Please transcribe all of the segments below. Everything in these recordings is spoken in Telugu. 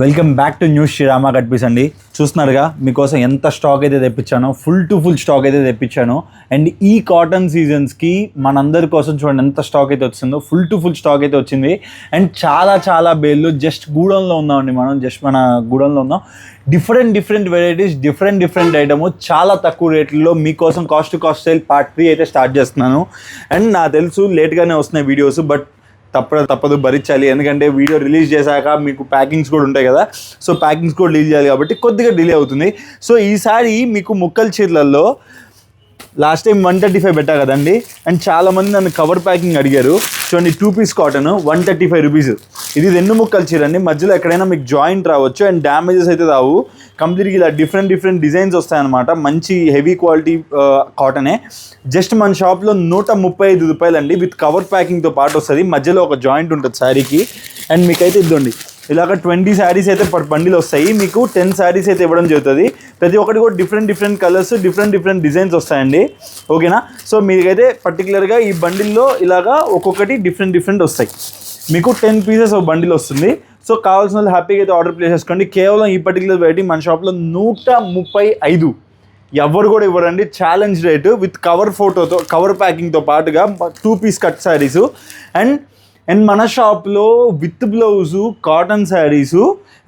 Welcome back to news Srirama cut pieces అండి. చూస్తున్నారుగా మీకోసం ఎంత స్టాక్ అయితే తెప్పించానో, ఫుల్ స్టాక్ అయితే తెప్పించాను. అండ్ ఈ కాటన్ సీజన్స్కి మనందరి కోసం చూడండి ఎంత స్టాక్ అయితే వచ్చిందో, ఫుల్ స్టాక్ అయితే వచ్చింది. అండ్ చాలా బేళ్ళు జస్ట్ గూడెంలో ఉన్నామండి, మన గూడెంలో ఉన్నాం. డిఫరెంట్ వెరైటీస్, డిఫరెంట్ ఐటమ్ చాలా తక్కువ రేట్లలో మీకోసం cost to cost sale part 3 అయితే స్టార్ట్ చేస్తున్నాను. అండ్ నాకు తెలుసు లేట్గానే వస్తున్నాయి వీడియోస్, బట్ తప్పదు భరించాలి. ఎందుకంటే వీడియో రిలీజ్ చేశాక మీకు ప్యాకింగ్స్ కూడా ఉంటాయి కదా, సో ప్యాకింగ్స్ కూడా రిలీజ్ చేయాలి కాబట్టి కొద్దిగా డిలే అవుతుంది. సో ఈసారి మీకు ముక్కల చీరలలో లాస్ట్ టైం 135 పెట్టా కదండి. అండ్ చాలామంది నన్ను కవర్ ప్యాకింగ్ అడిగారు. చూడండి 2 పీస్ కాటన్ 135 రూపీస్. ఇది 2 ముక్కల చీర అండి. మధ్యలో ఎక్కడైనా మీకు జాయింట్ రావచ్చు అండ్ డ్యామేజెస్ అయితే రావు. కంప్లీట్గా ఇలా డిఫరెంట్ డిజైన్స్ వస్తాయన్నమాట. మంచి హెవీ క్వాలిటీ కాటనే. జస్ట్ మన షాప్లో 135 రూపాయలు అండి. విత్ కవర్ ప్యాకింగ్తో పాటు వస్తుంది. మధ్యలో ఒక జాయింట్ ఉంటుంది శారీకి. అండ్ మీకైతే ఇద్దండి ఇలాగ 20 శారీస్ అయితే పర్ బండిల్ వస్తాయి. మీకు 10 శారీస్ అయితే ఇవ్వడం జరుగుతుంది. ప్రతి ఒక్కటి కూడా డిఫరెంట్ కలర్స్, డిఫరెంట్ డిజైన్స్ వస్తాయండి. ఓకేనా? సో మీకైతే పర్టికులర్గా ఈ బండిల్లో ఇలాగా ఒక్కొక్కటి డిఫరెంట్ వస్తాయి. మీకు 10 పీసెస్ ఒక బండిల్ వస్తుంది. సో కావాల్సిన వాళ్ళు హ్యాపీగా అయితే ఆర్డర్ ప్లేస్ చేసుకోండి. కేవలం ఈ పర్టికులర్ వెరైటీ మన షాప్లో 135 ఎవరు కూడా ఇవ్వరండి. ఛాలెంజ్ రేటు విత్ కవర్ ఫోటోతో, కవర్ ప్యాకింగ్తో పాటుగా 2 పీస్ కట్ శారీసు. అండ్ మన షాప్లో విత్ బ్లౌజు కాటన్ శారీసు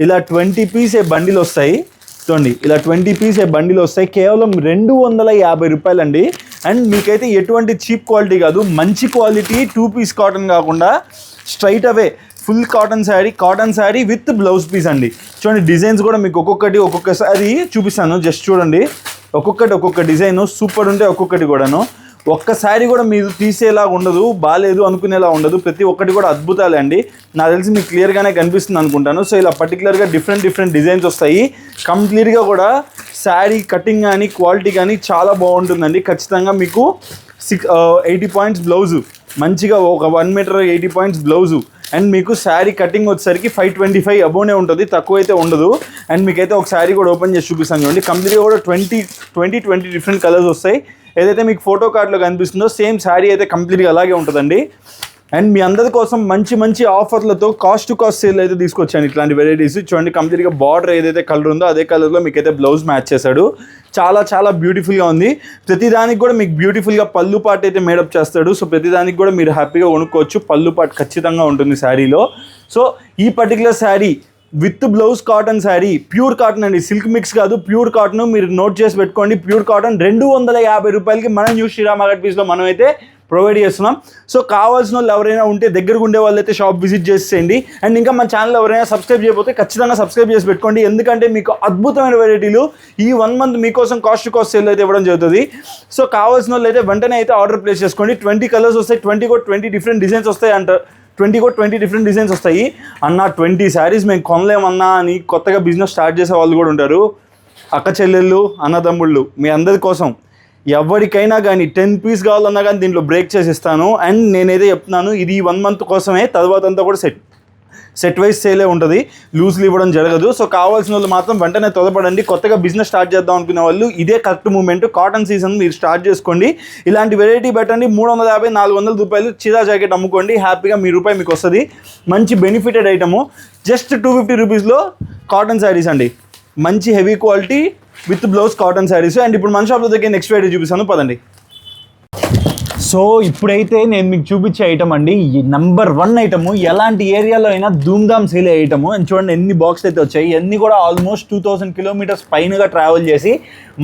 ఇలా 20 పీస్ ఏ బండిల్ వస్తాయి. చూడండి ఇలా 20 పీస్ ఏ బండిల్ వస్తాయి. కేవలం 250 రూపాయలు అండి. అండ్ మీకైతే ఎటువంటి చీప్ క్వాలిటీ కాదు, మంచి క్వాలిటీ 2 పీస్ కాటన్ కాకుండా స్ట్రైట్ అవే full cotton sari with blouse piece అండి. చూడండి డిజైన్స్ కూడా మీకు ఒక్కొక్కసారి చూపిస్తాను. జస్ట్ చూడండి ఒక్కొక్క డిజైన్ సూపర్ ఉంటే ఒక్కొక్కటి కూడాను. ఒక్కసారి కూడా మీరు తీసేలా ఉండదు, బాగాలేదు అనుకునేలా ఉండదు. ప్రతి ఒక్కటి కూడా అద్భుతాలే అండి. నాకు తెలిసి మీకు క్లియర్గానే కనిపిస్తుంది అనుకుంటాను. సో ఇలా పర్టికులర్గా డిఫరెంట్ డిజైన్స్ వస్తాయి. కంప్లీట్గా కూడా శారీ కటింగ్ కానీ క్వాలిటీ కానీ చాలా బాగుంటుందండి. ఖచ్చితంగా మీకు 80 పాయింట్స్ బ్లౌజు, మంచిగా ఒక 1 మీటర్ 80 పాయింట్స్ బ్లౌజు. అండ్ మీకు శారీ కటింగ్ వచ్చేసరికి 525 అబోనే ఉంటుంది, తక్కువ అయితే ఉండదు. అండ్ మీకైతే ఒక శారీ కూడా ఓపెన్ చేసి చూపిస్తాను చూడండి. కంప్లీట్గా కూడా 20 డిఫరెంట్ కలర్స్ వస్తాయి. ఏదైతే మీకు ఫోటో కార్డ్లో కనిపిస్తుందో సేమ్ శారీ అయితే కంప్లీట్గా అలాగే ఉంటుందండి. అండ్ మీ అందరి కోసం మంచి ఆఫర్లతో కాస్ట్ టు కాస్ట్ సేల్ అయితే తీసుకొచ్చాను ఇట్లాంటి వెరైటీస్. చూడండి కంప్లీట్గా బార్డర్ ఏదైతే కలర్ ఉందో అదే కలర్లో మీకైతే బ్లౌజ్ మ్యాచ్ చేశాడు. చాలా బ్యూటిఫుల్గా ఉంది. ప్రతిదానికి కూడా మీకు బ్యూటిఫుల్గా పళ్ళు పాటు అయితే మేడప్ చేస్తాడు. సో ప్రతిదానికి కూడా మీరు హ్యాపీగా కొనుక్కోవచ్చు. పళ్ళు పాటు ఖచ్చితంగా ఉంటుంది శారీలో. సో ఈ particular sari with blouse cotton sari, pure cotton అండి, సిల్క్ మిక్స్ కాదు, ప్యూర్ కాటన్. మీరు నోట్ చేసి పెట్టుకోండి. ప్యూర్ కాటన్ 250 రూపాయలకి మన న్యూ శ్రీరామ కట్పీస్లో మనం అయితే ప్రొవైడ్ చేస్తున్నాం. సో కావాల్సిన వాళ్ళు ఎవరైనా ఉంటే దగ్గరకు ఉండే వాళ్ళు అయితే షాప్ విజిట్ చేసేయండి. అండ్ ఇంకా మన ఛానల్ ఎవరైనా సబ్స్క్రైబ్ చేయకపోతే ఖచ్చితంగా సబ్స్క్రైబ్ చేసి పెట్టుకోండి. ఎందుకంటే మీకు అద్భుతమైన వెరైటీలు ఈ 1 మంత్ మీకోసం కాస్ట్ టు కాస్ట్ సేల్ అయితే ఇవ్వడం జరుగుతుంది. సో కావాల్సిన వాళ్ళు అయితే వెంటనే అయితే ఆర్డర్ ప్లేస్ చేసుకోండి. 20 కలర్స్ వస్తాయి, 20 డిఫరెంట్ డిజైన్స్ వస్తాయి అంటారు. 20 డిఫరెంట్ డిజైన్స్ వస్తాయి. అన్న 20 శారీస్ మేము కొనలేమన్నా అని కొత్తగా బిజినెస్ స్టార్ట్ చేసే వాళ్ళు కూడా ఉంటారు. అక్క చెల్లెళ్ళు, అన్నదమ్ముళ్ళు, మీ అందరి కోసం ఎవరికైనా కానీ 10 పీస్ కావాలన్నా కానీ దీంట్లో బ్రేక్ చేసి ఇస్తాను. అండ్ నేనైతే చెప్తున్నాను ఇది 1 మంత్ కోసమే, తర్వాత అంతా కూడా సెట్ వైజ్ సేలే ఉంటుంది, లూజ్లు ఇవ్వడం జరగదు. సో కావాల్సిన వాళ్ళు మాత్రం వెంటనే త్వరపడండి. కొత్తగా బిజినెస్ స్టార్ట్ చేద్దాం అనుకునే వాళ్ళు ఇదే కరెక్ట్ మూమెంట్. కాటన్ సీజన్ మీరు స్టార్ట్ చేసుకోండి. ఇలాంటి వెరైటీ పెట్టండి. 350-400 రూపాయలు చీరా జాకెట్ అమ్ముకోండి. హ్యాపీగా మీ రూపాయి మీకు వస్తుంది. మంచి బెనిఫిటెడ్ ఐటము. జస్ట్ 250 రూపీస్లో కాటన్ శారీస్ అండి. మంచి heavy quality with blouse cotton saris. And ఇప్పుడు మన షాప్లో దగ్గర నెక్స్ట్ వెరైటీ చూపిస్తాను, పదండి. సో ఇప్పుడైతే నేను మీకు చూపించే ఐటమ్ అండి, నెంబర్ 1 ఐటమ్. ఎలాంటి ఏరియాలో అయినా ధూమ్ధామ్ సేల్ అయ్యే ఐటమ్. అండ్ చూడండి ఎన్ని బాక్స్ అయితే వచ్చాయి. ఇవన్నీ కూడా ఆల్మోస్ట్ 2000 కిలోమీటర్స్ పైనగా ట్రావెల్ చేసి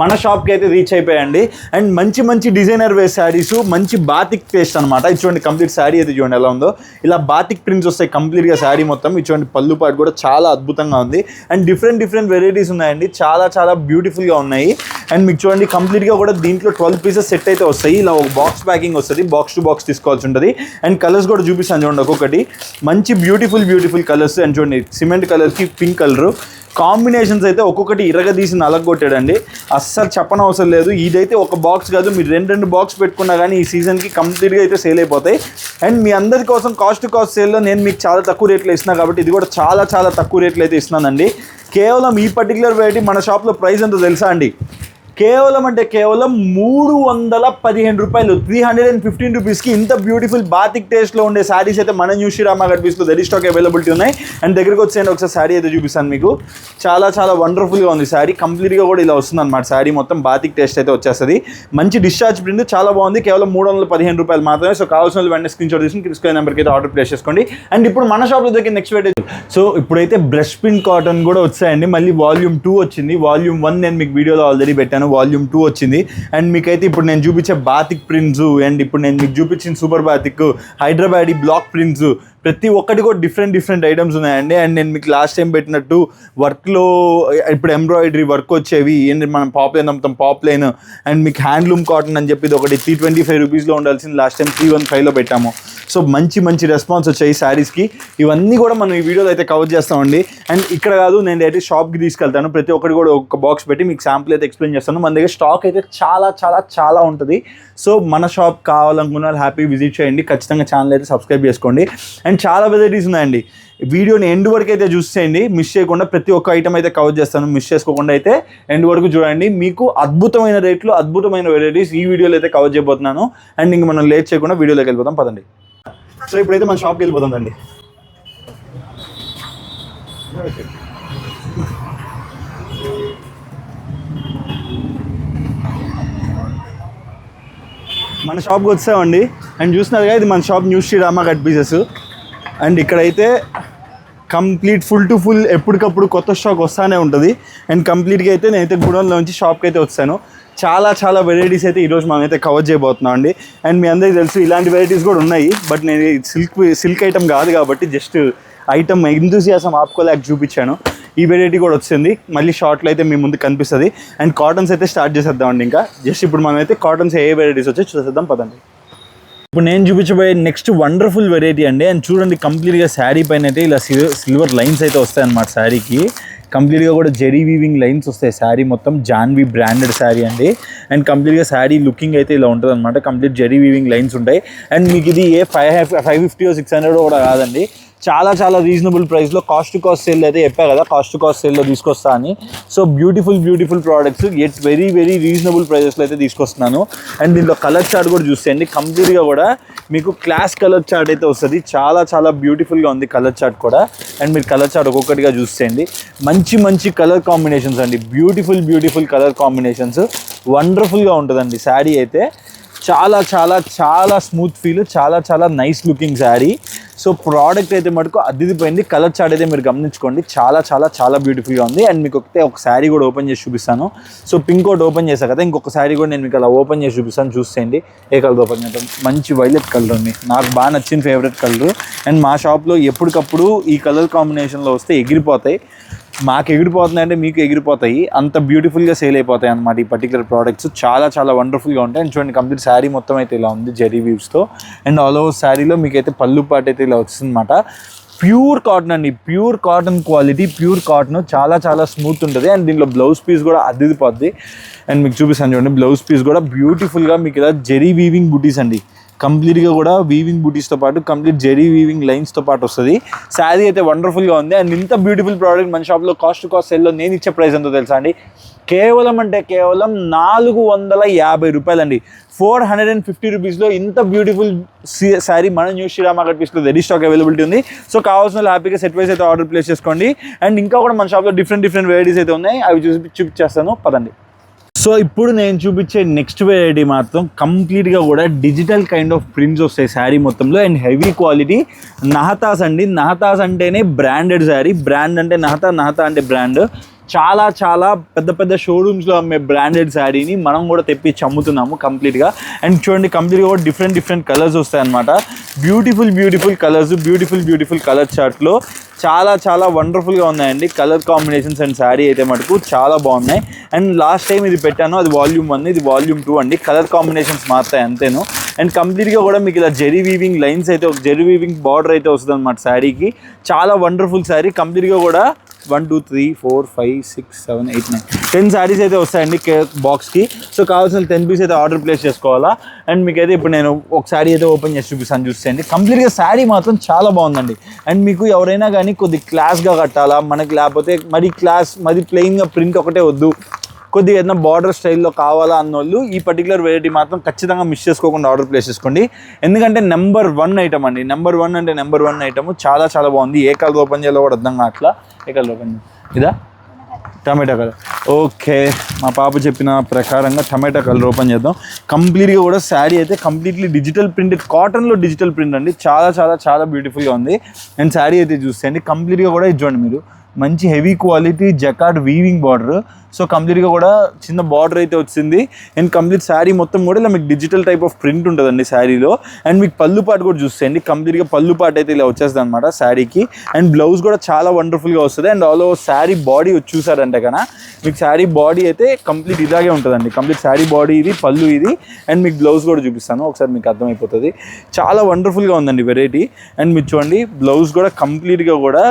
మన షాప్కి అయితే రీచ్ అయిపోయాయండి. అండ్ మంచి డిజైనర్ వేర్ శారీస్, మంచి బాతిక్ పేస్ట్ అనమాట. ఇది చూడండి కంప్లీట్ శారీ అయితే చూడండి ఎలా ఉందో. ఇలా బాతిక్ ప్రింట్స్ వస్తాయి కంప్లీట్గా శారీ మొత్తం. ఇది చూడండి పళ్ళు పాటు కూడా చాలా అద్భుతంగా ఉంది. అండ్ డిఫరెంట్ వెరైటీస్ ఉన్నాయండి. చాలా బ్యూటిఫుల్గా ఉన్నాయి. అండ్ మీకు చూడండి కంప్లీట్గా కూడా దీంట్లో 12 పీసెస్ సెట్ అయితే వస్తాయి. ఇలా ఒక బాక్స్ ప్యాకింగ్ వస్తుంది, బాక్స్ టు బాక్స్ తీసుకోవాల్సి ఉంటుంది. అండ్ కలర్స్ కూడా చూపిస్తాను చూడండి ఒక్కొక్కటి. మంచి బ్యూటిఫుల్ కలర్స్. అండ్ చూడండి సిమెంట్ కలర్కి పింక్ కలరు కాంబినేషన్స్ అయితే ఒక్కొక్కటి ఇరగదీసి నలగొట్టాడండి. అస్సలు చెప్పనవసరం లేదు. ఇదైతే ఒక బాక్స్ కాదు, మీరు 2 బాక్స్ పెట్టుకున్నా కానీ ఈ సీజన్కి కంప్లీట్గా అయితే సేల్ అయిపోతాయి. అండ్ మీ అందరి కోసం కాస్ట్ టు కాస్ట్ సేల్లో నేను మీకు చాలా తక్కువ రేట్లో ఇస్తున్నాను కాబట్టి ఇది కూడా చాలా తక్కువ రేట్లు అయితే ఇస్తున్నానండి. కేవలం ఈ పర్టికులర్ వెరైటీ మన షాప్లో ప్రైస్ ఎంతో తెలుసా అండి? కేవలం అంటే కేవలం 315 రూపాయలు, 315 రూపీస్కి ఇంత బ్యూటిఫుల్ బాతిక్ టేస్ట్లో ఉండే శారీస్ అయితే మన న్యూ శ్రీరామ గడ్బీస్లో రెడీ స్టాక్ అవైలబిలిటీ ఉన్నాయి. అండ్ దగ్గరికి వచ్చేయండి, ఒకసారి శారీ అయితే చూపిస్తాను మీకు. చాలా చాలా వండర్ఫుల్గా ఉంది శారీ. కంప్లీట్గా కూడా ఇలా వస్తుంది అనమాట. శారీ మొత్తం బాతిక్ టేస్ట్ అయితే వచ్చేస్తుంది. మంచి డిశ్చార్జ్ ప్రింట్, చాలా బాగుంది. కేవలం 315 రూపాయలు మాత్రమే. సో కావాల్సిన వాళ్ళు వెంటనే స్క్రీన్ షాట్ తీసుకుని స్క్రీన్ నెంబర్కి అయితే ఆర్డర్ ప్లేస్ చేసుకోండి. అండ్ ఇప్పుడు మన షాప్లో దగ్గర నెక్స్ట్ వెయిట్. సో ఇప్పుడైతే బ్రష్ పిన్ కాటన్ కూడా వచ్చాయండి. మళ్ళీ వాల్యూమ్ 2 వచ్చింది. వాల్యూమ్ 1 నేను మీకు వీడియోలో ఆల్రెడీ పెట్టాను. వాల్యూమ్ 2 వచ్చింది. అండ్ మీకైతే ఇప్పుడు నేను చూపించే బాతిక్ ప్రింట్స్, అండ్ ఇప్పుడు నేను మీకు చూపించిన super batik, Hyderabadi block prints, ప్రతి ఒక్కటి కూడా డిఫరెంట్ ఐటమ్స్ ఉన్నాయండి. అండ్ నేను మీకు లాస్ట్ టైం పెట్టినట్టు వర్క్లో ఇప్పుడు ఎంబ్రాయిడరీ వర్క్ వచ్చేవి, ఏంటి మనం పాప్లైన్ అమ్ముతాం, పాప్లైన్. అండ్ మీకు హ్యాండ్లూమ్ కాటన్ అని చెప్పి ఒకటి 325 రూపీస్లో ఉండాల్సింది లాస్ట్ టైం 315లో పెట్టాము. సో మంచి రెస్పాన్స్ వచ్చాయి ఈ శారీస్కి. ఇవన్నీ కూడా మనం ఈ వీడియోలో అయితే కవర్ చేస్తామండి. అండ్ ఇక్కడ కాదు, నేను అయితే షాప్కి తీసుకెళ్తాను. ప్రతి ఒక్కటి కూడా ఒక బాక్స్ పెట్టి మీకు శాంపుల్ అయితే ఎక్స్ప్లెయిన్ చేస్తాను. మన దగ్గర స్టాక్ అయితే చాలా ఉంటుంది. సో మన షాప్ కావాలనుకున్న వాళ్ళు హ్యాపీ విజిట్ చేయండి. ఖచ్చితంగా ఛానల్ అయితే సబ్స్క్రైబ్ చేసుకోండి. అండ్ చాలా వెరైటీస్ ఉన్నాయండి. వీడియోని ఎండ్ వరకు అయితే చూసేయండి, మిస్ చేయకుండా. ప్రతి ఒక్క ఐటమ్ అయితే కవర్ చేస్తాను, మిస్ చేసుకోకుండా అయితే ఎండ్ వరకు చూడండి. మీకు అద్భుతమైన రేట్లు, అద్భుతమైన వెరైటీస్ ఈ వీడియోలో అయితే కవర్ చేయబోతున్నాను. అండ్ ఇంక మనం లేట్ చేయకుండా వీడియోలోకి వెళ్ళిపోతాం, పదండి. సో ఇప్పుడైతే మన షాప్కి వెళ్ళిపోతుందండి. మన షాప్కి వచ్చామండి. అండ్ చూస్తున్నారుగా, ఇది మన షాప్ న్యూ శ్రీరామ గడ్బీసెస్. అండ్ ఇక్కడైతే కంప్లీట్ ఫుల్ టు ఫుల్ ఎప్పటికప్పుడు కొత్త స్టాక్ వస్తూనే ఉంటుంది. అండ్ కంప్లీట్గా అయితే నేనైతే గుడంలో నుంచి షాప్కి అయితే వచ్చాను. చాలా వెరైటీస్ అయితే ఈరోజు మనం అయితే కవర్ చేయబోతున్నాం అండి. అండ్ మీ అందరికీ తెలుసు ఇలాంటి వెరైటీస్ కూడా ఉన్నాయి. బట్ నేను సిల్క్ ఐటమ్ కాదు కాబట్టి జస్ట్ ఐటమ్ ఎంతూసియాసం ఆపుకోలేక చూపించాను. ఈ వెరైటీ కూడా వచ్చింది, మళ్ళీ షార్ట్లో అయితే మీ ముందు కనిపిస్తుంది. అండ్ కాటన్స్ అయితే స్టార్ట్ చేసేద్దామండి. ఇంకా జస్ట్ ఇప్పుడు మనం అయితే కాటన్స్ ఏ వెరైటీస్ వచ్చాయి చూసేద్దాం, పదండి. ఇప్పుడు నేను చూపించబోయే నెక్స్ట్ వండర్ఫుల్ వెరైటీ అండి. అండ్ చూడండి, కంప్లీట్గా శారీ పైన అయితే ఇలా సిల్వర్ లైన్స్ అయితే వస్తాయి అన్నమాట. శారీకి కంప్లీట్గా కూడా జెరీ వీవింగ్ లైన్స్ వస్తాయి. శారీ మొత్తం జాన్వీ బ్రాండెడ్ శారీ అండి. అండ్ కంప్లీట్గా శారీ లుకింగ్ అయితే ఇలా ఉంటుంది అనమాట. కంప్లీట్ జెరీ వీవింగ్ లైన్స్ ఉంటాయి. అండ్ మీకు ఇది ఏ 550 or 600 కూడా కాదండి. చాలా రీజనబుల్ ప్రైస్లో కాస్ట్ టు కాస్ట్ సేల్ అయితే చెప్పా కదా, కాస్ట్ టు కాస్ట్ సేల్లో తీసుకొస్తా అని. So beautiful products at very reasonable ప్రైజెస్లో అయితే తీసుకొస్తున్నాను. అండ్ దీంట్లో కలర్ చార్ట్ కూడా చూసేయండి. కంప్లీట్గా కూడా మీకు క్లాస్ కలర్ చార్ట్ అయితే వస్తుంది. చాలా బ్యూటిఫుల్గా ఉంది కలర్ చార్ట్ కూడా. అండ్ మీరు కలర్ చార్ట్ ఒక్కొక్కటిగా చూసేయండి. మంచి కలర్ కాంబినేషన్స్ అండి. Beautiful colour combinations. వండర్ఫుల్గా ఉంటుందండి శారీ అయితే. చాలా స్మూత్ ఫీల్, చాలా nice looking sari. So product అయితే మటుకు అద్దిపోయింది. కలర్ చార్ట్ అయితే మీరు గమనించుకోండి. చాలా బ్యూటిఫుల్గా ఉంది. అండ్ మీకు ఒక శారీ కూడా ఓపెన్ చేసి చూపిస్తాను. సో పింక్ ఒకటి ఓపెన్ చేశాను కదా, ఇంకొక శారీ కూడా నేను మీకు అలా ఓపెన్ చేసి చూపిస్తాను. చూసేయండి ఏ కలర్ ఓపెన్ చేద్దాం. మంచి వైలెట్ కలర్ ఉంది, నాకు బాగా నచ్చిన ఫేవరెట్ కలర్. అండ్ మా షాప్లో ఎప్పటికప్పుడు ఈ కలర్ కాంబినేషన్లో వస్తే ఎగిరిపోతాయి. మాకు ఎగిరిపోతున్నాయి అంటే మీకు ఎగిరిపోతాయి, అంత బ్యూటిఫుల్గా సేల్ అయిపోతాయి అన్నమాట ఈ పర్టికులర్ ప్రోడక్ట్స్. చాలా వండర్ఫుల్గా ఉంటాయి. అండ్ చూడండి, కంప్లీట్ శారీ మొత్తం అయితే ఇలా ఉంది జెరీ వీవ్స్తో. అండ్ ఆల్ ఓవర్ శారీలో మీకు అయితే పళ్ళు పాటు అయితే ఇలా వస్తుంది అనమాట. ప్యూర్ కాటన్ అండి, pure cotton quality, pure cotton. చాలా స్మూత్ ఉంటుంది. అండ్ దీంట్లో బ్లౌజ్ పీస్ కూడా అద్దిపోద్ది. అండ్ మీకు చూపిస్తాను చూడండి, బ్లౌజ్ పీస్ కూడా బ్యూటిఫుల్గా మీకు ఇలా జెరీ వీవింగ్ బుటీస్ అండి. కంప్లీట్గా కూడా వీవింగ్ బూటీస్తో పాటు కంప్లీట్ జెరీ వీవింగ్ లైన్స్తో పాటు వస్తుంది. శారీ అయితే వండర్ఫుల్గా ఉంది. అండ్ ఇంత బ్యూటిఫుల్ ప్రోడక్ట్ మన షాప్లో కాస్ట్ టు కాస్ట్ సెల్లో నేను ఇచ్చే ప్రైస్ ఎంతో తెలుసా అండి? కేవలం 450 రూపాయలండి. 450 రూపీస్లో ఇంత బ్యూటిఫుల్ శారీ మన న్యూ శ్రీరామ గడ్బీస్లో రెడీ స్టాక్ అవైలబిలిటీ ఉంది. సో కావాల్సిన వాళ్ళు హ్యాపీగా సెట్ వైస్ అయితే ఆర్డర్ ప్లేస్ చేసుకోండి. అండ్ ఇంకా కూడా మన షాప్లో డిఫరెంట్ వెరైటీస్ అయితే ఉన్నాయి, అవి చూపించేస్తాను, పదండి. సో ఇప్పుడు నేను చూపించే నెక్స్ట్ వెరైటీ మాత్రం కంప్లీట్గా కూడా డిజిటల్ కైండ్ ఆఫ్ ప్రింట్స్ వస్తాయి శారీ మొత్తంలో. అండ్ హెవీ క్వాలిటీ నహతాస్ అండి. నహతాస్ అంటేనే బ్రాండెడ్ శారీ. బ్రాండ్ అంటే నహతా అంటే బ్రాండ్. చాలా పెద్ద షోరూమ్స్లో అమ్మే బ్రాండెడ్ శారీని మనం కూడా తెప్పించి అమ్ముతున్నాము కంప్లీట్గా. అండ్ చూడండి, కంప్లీట్గా కూడా డిఫరెంట్ కలర్స్ వస్తాయన్నమాట. బ్యూటిఫుల్ కలర్స్, బ్యూటిఫుల్ కలర్ చార్ట్లో చాలా వండర్ఫుల్గా ఉన్నాయండి కలర్ కాంబినేషన్స్. అండ్ శారీ అయితే మటుకు చాలా బాగున్నాయి. అండ్ లాస్ట్ టైం ఇది పెట్టాను, అది వాల్యూమ్ 1, ఇది వాల్యూమ్ 2 అండి. కలర్ కాంబినేషన్స్ మారుతాయి అంతేను. అండ్ కంప్లీట్గా కూడా మీకు ఇలా జెరీ వీవింగ్ లైన్స్ అయితే, ఒక జెరీ వీవింగ్ బార్డర్ అయితే వస్తుంది అనమాట శారీకి. చాలా వండర్ఫుల్ శారీ. కంప్లీట్గా కూడా 1 2 3 4 5 6 7 8 9 10 శారీస్ అయితే వస్తాయండి బాక్స్కి. సో కావాల్సిన 10 పీస్ అయితే ఆర్డర్ ప్లేస్ చేసుకోవాలా. అండ్ మీకైతే ఇప్పుడు నేను ఒక శారీ అయితే ఓపెన్ చేసి చూపిస్తాను, చూసేయండి. కంప్లీట్గా శారీ మాత్రం చాలా బాగుందండి. అండ్ మీకు ఎవరైనా కానీ కొద్ది క్లాస్గా కట్టాలా మనకి, లేకపోతే మరి ప్లెయిన్గా ప్రింట్ ఒకటే వద్దు, కొద్దిగా ఏదైనా బార్డర్ స్టైల్లో కావాలా అన్నోళ్ళు ఈ పర్టికులర్ వెరైటీ మాత్రం ఖచ్చితంగా మిస్ చేసుకోకుండా ఆర్డర్ ప్లేస్ చేసుకోండి. ఎందుకంటే నెంబర్ 1 ఐటమ్ అండి. నెంబర్ 1 అంటే నెంబర్ 1 ఐటమ్. చాలా చాలా బాగుంది. ఏ కలర్ ఓపెన్ చేయాలో కూడా అర్థం కావట్లా. ఏ కలర్ ఓపెన్ ఇదా? టమాటా కలర్. ఓకే, మా పాప చెప్పిన ప్రకారంగా టమాటా కలర్ ఓపెన్ చేద్దాం. కంప్లీట్గా కూడా శారీ అయితే కంప్లీట్లీ డిజిటల్ ప్రింట్, కాటన్లో డిజిటల్ ప్రింట్ అండి. చాలా చాలా చాలా బ్యూటిఫుల్గా ఉంది. అండ్ శారీ అయితే చూసేయండి, కంప్లీట్గా కూడా ఇచ్చుకోండి మీరు. మంచి heavy quality jacquard weaving border. So కంప్లీట్గా కూడా చిన్న బార్డర్ అయితే వచ్చింది. అండ్ కంప్లీట్ శారీ మొత్తం కూడా ఇలా మీకు డిజిటల్ టైప్ ఆఫ్ ప్రింట్ ఉంటుందండి శారీలో. అండ్ మీకు పళ్ళు పాటు కూడా చూసేయండి, కంప్లీట్గా పళ్ళు పాటు అయితే ఇలా వచ్చేస్తుంది అనమాట శారీకి. అండ్ బ్లౌజ్ కూడా చాలా వండర్ఫుల్గా వస్తుంది. And all over sari body చూసారంటే కన్నా మీకు శారీ బాడీ అయితే కంప్లీట్ ఇలాగే ఉంటుందండి. కంప్లీట్ శారీ బాడీ ఇది, పళ్ళు ఇది. అండ్ మీకు బ్లౌజ్ కూడా చూపిస్తాను, ఒకసారి మీకు అర్థమైపోతుంది. చాలా వండర్ఫుల్గా ఉందండి వెరైటీ. అండ్ మీరు చూడండి, బ్లౌజ్ కూడా కంప్లీట్గా కూడా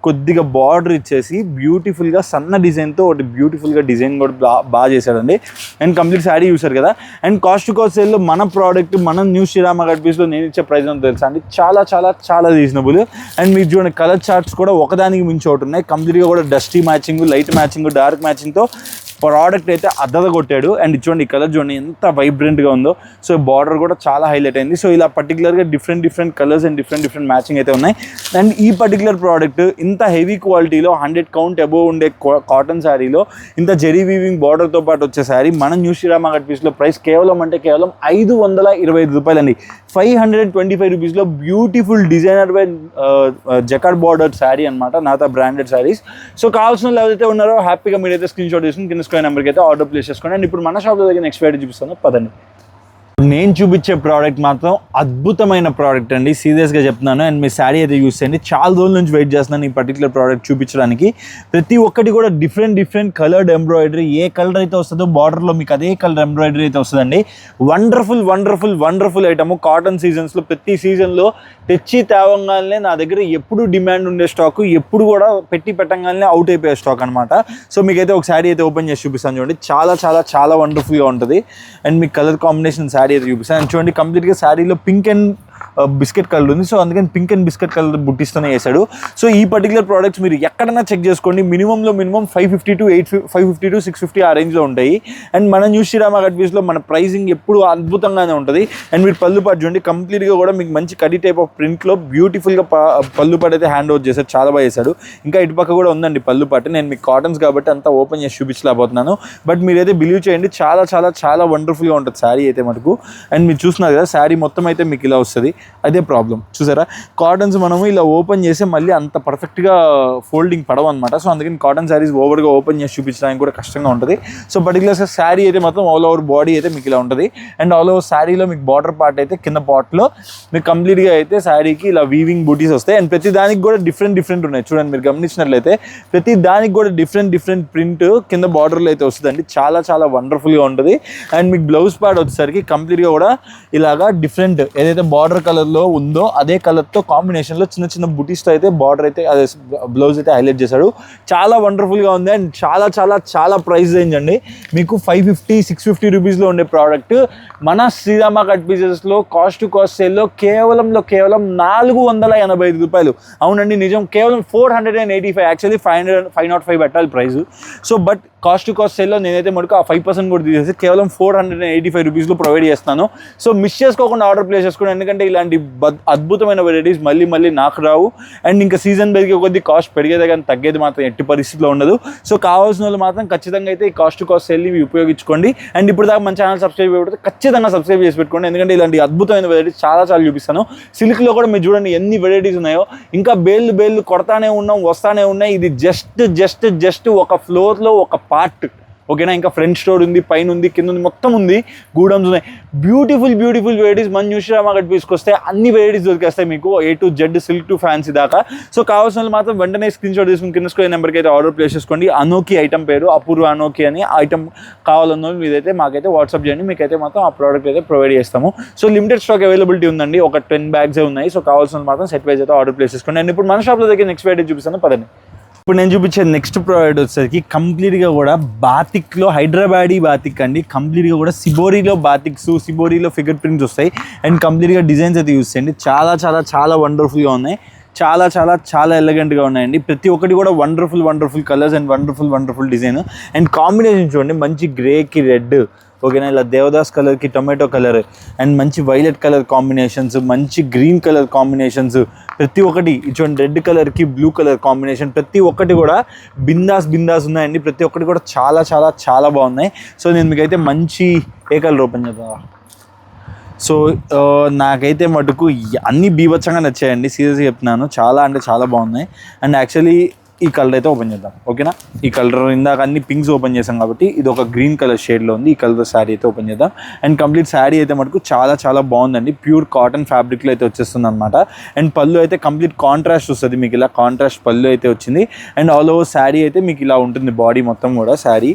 కొద్దిగా బార్డర్ ఇచ్చేసి బ్యూటిఫుల్గా సన్న డిజైన్తో ఒకటి బ్యూటిఫుల్గా డిజైన్ కూడా బాగా చేశాడండి. అండ్ కంప్లీట్ శారీ చూసారు కదా. అండ్ కాస్ట్ టు కాస్ట్ సేల్లో మన ప్రోడక్ట్ మన న్యూ శ్రీరామ గడ్పీస్లో నేను ఇచ్చే ప్రైస్ అంతా తెలుసా అండి, చాలా చాలా చాలా రీజనబుల్. అండ్ మీరు చూడండి, కలర్ చార్ట్స్ కూడా ఒకదానికి మించి ఒకటి ఉన్నాయి. కంప్లీట్గా కూడా dusty matching, light matching, dark మ్యాచింగ్తో ప్రోడక్ట్ అయితే అద్దద కొట్టాడు. అండ్ చూడండి, ఈ కలర్ చూడండి ఎంత వైబ్రెంట్గా ఉందో. సో బార్డర్ కూడా చాలా హైలైట్ అయింది. సో ఇలా పర్టికులర్గా different colours and different matching అయితే ఉన్నాయి. అండ్ ఈ పర్టికులర్ ప్రోడక్ట్ ఇంత హెవీ క్వాలిటీలో 100 కౌంట్ అబోవ్ ఉండే కాటన్ శారీలో ఇంత జెరీ వీవింగ్ బార్డర్తో పాటు వచ్చే శారీ మన న్యూ శ్రీరామ గడ్పీస్లో ప్రైస్ కేవలం 525 రూపాయలు అండి. 525 రూపీస్లో beautiful designer by jacquard border sari అనమాట, నాతో బ్రాండెడ్ శారీస్. సో కావాల్సిన వాళ్ళు ఎవరైతే ఉన్నారో హ్యాపీగా మీరైతే స్క్రీన్ షాట్ తీసుకుని కింద స్క్రీన్ నెంబర్కి అయితే ఆర్డర్ ప్లేస్ చేసుకోండి. అండ్ ఇప్పుడు మన షాప్లో దగ్గర నెక్స్ట్ వెరైటీ చూపిస్తాను, పదండి. నేను చూపించే ప్రోడక్ట్ మాత్రం అద్భుతమైన ప్రోడక్ట్ అండి, సీరియస్గా చెప్తున్నాను. అండ్ మీ శారీ అయితే యూస్ చేయండి. చాలా రోజుల నుంచి వెయిట్ చేస్తున్నాను ఈ పర్టికులర్ ప్రోడక్ట్ చూపించడానికి. ప్రతి ఒక్కటి కూడా డిఫరెంట్ కలర్డ్ ఎంబ్రాయిడరీ. ఏ కలర్ అయితే వస్తుందో బార్డర్లో మీకు అదే కలర్ ఎంబ్రాయిడరీ అయితే వస్తుందండి. Wonderful item. కాటన్ సీజన్స్లో ప్రతి సీజన్లో తెచ్చి తేవంగానే నా దగ్గర ఎప్పుడు డిమాండ్ ఉండే స్టాక్, ఎప్పుడు కూడా పెట్టంగానే అవుట్ అయిపోయే స్టాక్ అనమాట. సో మీకైతే ఒక శారీ అయితే ఓపెన్ చేసి చూపిస్తాను చూడండి. చాలా చాలా చాలా వండర్ఫుల్గా ఉంటుంది. అండ్ మీకు కలర్ కాంబినేషన్ శారీ అయితే చూపిస్తాను. అండ్ చూడండి, కంప్లీట్గా శారీలో పింక్ అండ్ బిస్కెట్ కలర్ ఉంది. సో అందుకని పింక్ అండ్ బిస్కెట్ కలర్ బుట్టిస్తూనే వేసాడు. సో ఈ పర్టికులర్ ప్రోడక్ట్స్ మీరు ఎక్కడైనా చెక్ చేసుకోండి, మినిమం 550 to 650 ఆ రేంజ్లో ఉంటాయి. అండ్ మన న్యూ శ్రీరామ గడ్పీస్లో మన ప్రైసింగ్ ఎప్పుడు అద్భుతంగానే ఉంటుంది. అండ్ మీరు పళ్ళు పాటు చూడండి, కంప్లీట్గా కూడా మీకు మంచి కడి టైప్ ఆఫ్ ప్రింట్లో బ్యూటిఫుల్గా పళ్ళు పాటు అయితే హ్యాండ్ ఓవర్ చేశారు, చాలా బాగా చేశాడు. ఇంకా ఇటు పక్క కూడా ఉందండి పళ్ళు పాటు. నేను మీకు కాటన్స్ కాబట్టి అంతా ఓపెన్ చేసి చూపించలేకపోతున్నాను. బట్ మీరైతే బిలీవ్ చేయండి, చాలా చాలా చాలా వండర్ఫుల్గా ఉంటుంది శారీ అయితే మటుకు. అండ్ మీరు చూస్తున్నారు కదా, శారీ మొత్తం అయితే మీకు ఇలా వస్తుంది. అదే ప్రాబ్లం చూసారా, కాటన్స్ మనము ఇలా ఓపెన్ చేస్తే మళ్ళీ అంత పర్ఫెక్ట్గా ఫోల్డింగ్ పడవు అనమాట. సో అందుకని కాటన్ శారీస్ ఓవర్గా ఓపెన్ చేసి చూపించడానికి కూడా కష్టంగా ఉంటుంది. సో పర్టికులర్గా శారీ అయితే మాత్రం ఆల్ ఓవర్ బాడీ అయితే మీకు ఇలా ఉంటుంది. అండ్ ఆల్ ఓవర్ శారీలో మీకు బార్డర్ పార్ట్ అయితే కింద పార్ట్లో మీకు కంప్లీట్గా అయితే శారీకి ఇలా వీవింగ్ బూటీస్ వస్తాయి. అండ్ ప్రతి దానికి కూడా డిఫరెంట్ ఉన్నాయి. చూడండి, మీరు గమనించినట్లయితే ప్రతి దానికి కూడా డిఫరెంట్ ప్రింట్ కింద బార్డర్లో అయితే వస్తుందండి. చాలా చాలా వండర్ఫుల్గా ఉంటుంది. అండ్ మీకు బ్లౌజ్ పార్ట్ వచ్చేసరికి కంప్లీట్గా కూడా ఇలాగా డిఫరెంట్ ఏదైతే బార్డర్ కలర్లో ఉందో అదే కలర్తో కాంబినేషన్లో చిన్న బుటీస్తో అయితే బార్డర్ అయితే అదే బ్లౌజ్ అయితే హైలైట్ చేశాడు. చాలా వండర్ఫుల్గా ఉంది. అండ్ చాలా చాలా చాలా ప్రైస్ రేంజ్ అండి. మీకు 550-650 రూపీస్లో ఉండే ప్రోడక్ట్ మన శ్రీరామ కట్ పీసెస్లో కాస్ట్ టు కాస్ట్ సేల్లో కేవలం 485 రూపాయలు. అవునండి, నిజం, కేవలం 485. యాక్చువల్లీ 505 పెట్టాలి price. So but cost to cost సేల్లో నేనైతే మనకు ఆ 5% కూడా తీసేసి కేవలం 485 రూపీస్లో ప్రొవైడ్ చేస్తాను. సో మిస్ చేసుకోకుండా ఆర్డర్ ప్లేస్ చేసుకోండి. ఎందుకంటే ఇలాంటి అద్భుతమైన వెరైటీస్ మళ్ళీ నాకు రావు. అండ్ ఇంకా సీజన్ పెరిగే కొద్ది కాస్ట్ పెరిగేదే కానీ తగ్గేది మాత్రం ఎట్టి పరిస్థితిలో ఉండదు. సో కావాల్సిన వాళ్ళు మాత్రం ఖచ్చితంగా అయితే ఈ కాస్ట్ టు కాస్ట్ సేల్ ఇవి ఉపయోగించుకోండి. అండ్ ఇప్పుడు దాకా మన ఛానల్ సబ్స్క్రైబ్ అయిపోతే ఖచ్చితంగా సబ్స్క్రైబ్ చేసి పెట్టుకోండి. ఎందుకంటే ఇలాంటి అద్భుతమైన వెరైటీస్ చాలా చూపిస్తాను. సిల్క్లో కూడా మీరు చూడండి ఎన్ని వెరైటీస్ ఉన్నాయో. ఇంకా బేళ్ళు కొడతానే ఉన్నాం, వస్తానే ఉన్నాయి. ఇది జస్ట్ ఒక ఫ్లోర్లో ఒక పార్ట్, ఓకేనా. ఇంకా ఫ్రంట్ స్టోర్ ఉంది, పైన ఉంది, కింద ఉంది, మొత్తం ఉంది, గూడమ్స్ ఉన్నాయి. బ్యూటిఫుల్ వెరైటీస్ మన న్యూ శ్రీరామ గట్ పీస్కి వస్తే అన్ని వెరైటీస్ దొరికేస్తాయి మీకు, A to Z silk to fancy దాకా. సో కావాల్సిన వాళ్ళు మాత్రం వెంటనే స్క్రీన్ షాట్ తీసుకుని కింద స్క్రీన్ నెంబర్కి అయితే ఆర్డర్ ప్లేస్ చేసుకోండి. అనోకి ఐటమ్ పేరు, అపూర్వ అనోకి అని ఐటమ్ కావాలన్న మీదైతే మాకైతే వాట్సాప్ చేయండి. మీకైతే మాత్రం ఆ ప్రోడక్ట్ అయితే ప్రొవైడ్ చేస్తాము. సో లిమిటెడ్ స్టాక్ అవైలబిలిటీ ఉందండి, ఒక 10 బ్యాగ్స్ ఉన్నాయి. సో కావాల్సిన మాత్రం సెట్ వైజ్ అయితే ఆర్డర్ ప్లేస్ చేసుకోండి. అండ్ ఇప్పుడు మన షాప్లో దగ్గర నెక్స్ట్ వెరైటీ చూపిస్తాను, పదండి. ఇప్పుడు నేను చూపించే నెక్స్ట్ ప్రోడక్ట్ వచ్చేసరికి కంప్లీట్గా కూడా బాతిక్లో హైదరాబాదీ బాతిక్ అండి. కంప్లీట్గా కూడా సిబోరీలో బాతిక్స్, సిబోరీలో ఫిగర్ ప్రింట్స్ వస్తాయి. అండ్ కంప్లీట్గా డిజైన్స్ అయితే యూస్ చేయండి. చాలా చాలా చాలా వండర్ఫుల్గా ఉన్నాయి. చాలా చాలా చాలా ఎలిగెంట్గా ఉన్నాయండి. ప్రతి ఒక్కటి కూడా wonderful colours and wonderful design and combination చూడండి, మంచి గ్రేకి రెడ్, ఓకేనా, ఇలా దేవదాస్ కలర్కి టొమాటో కలర్ అండ్ మంచి వైలెట్ కలర్ కాంబినేషన్స్, మంచి గ్రీన్ కలర్ కాంబినేషన్స్, ప్రతి ఒక్కటి చూడండి, రెడ్ కలర్కి బ్లూ కలర్ కాంబినేషన్, ప్రతి ఒక్కటి కూడా బిందాస్ ఉన్నాయండి. ప్రతి ఒక్కటి కూడా చాలా చాలా చాలా బాగున్నాయి. సో నేను మీకైతే మంచి ఏ కలర్ ఓపెన్ చేద్దా. సో నాకైతే మటుకు అన్నీ బీభత్సంగా నచ్చాయండి, సీరియస్గా చెప్తున్నాను, చాలా అంటే చాలా బాగున్నాయి. అండ్ యాక్చువల్లీ ఈ కలర్ అయితే ఓపెన్ చేద్దాం, ఓకేనా. ఈ కలర్ ఇందాక అన్ని పింక్స్ ఓపెన్ చేసాం కాబట్టి ఇది ఒక గ్రీన్ కలర్ షేడ్లో ఉంది. ఈ కలర్ శారీ అయితే ఓపెన్ చేద్దాం. అండ్ కంప్లీట్ శారీ అయితే మటుకు చాలా చాలా బాగుందండి. ప్యూర్ కాటన్ ఫ్యాబ్రిక్లో అయితే వచ్చేస్తుంది అనమాట. అండ్ పళ్ళు అయితే కంప్లీట్ కాంట్రాస్ట్ వస్తుంది మీకు, ఇలా కాంట్రాస్ట్ పళ్ళు అయితే వచ్చింది. అండ్ ఆల్ ఓవర్ శారీ అయితే మీకు ఇలా ఉంటుంది, బాడీ మొత్తం కూడా శారీ